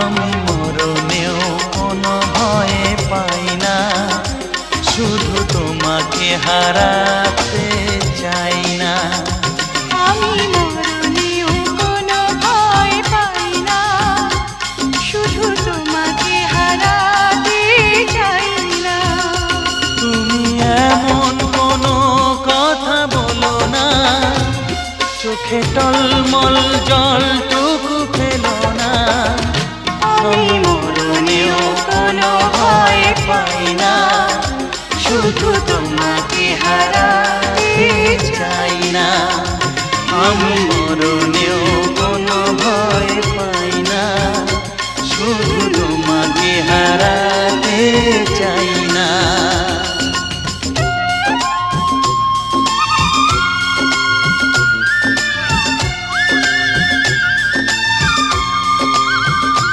আমি মরণেও কোনো ভয় পাই না, শুধু তোমাকে হারাতে চাই না। আমি মরণেও কোনো ভয় পাই না, শুধু তোমাকে হারাতে চাই না। তুমি এমন কোনো কথা বলো না, চোখে টলমল জলটুকু ফেলো না। আমি মরণেও কোনো ভয় পাই না, শুধু তোমাকে হারাতে চাই না। আমি মরণেও কোনো ভয় পাই না, শুধু তোমাকে হারাতে চাই না।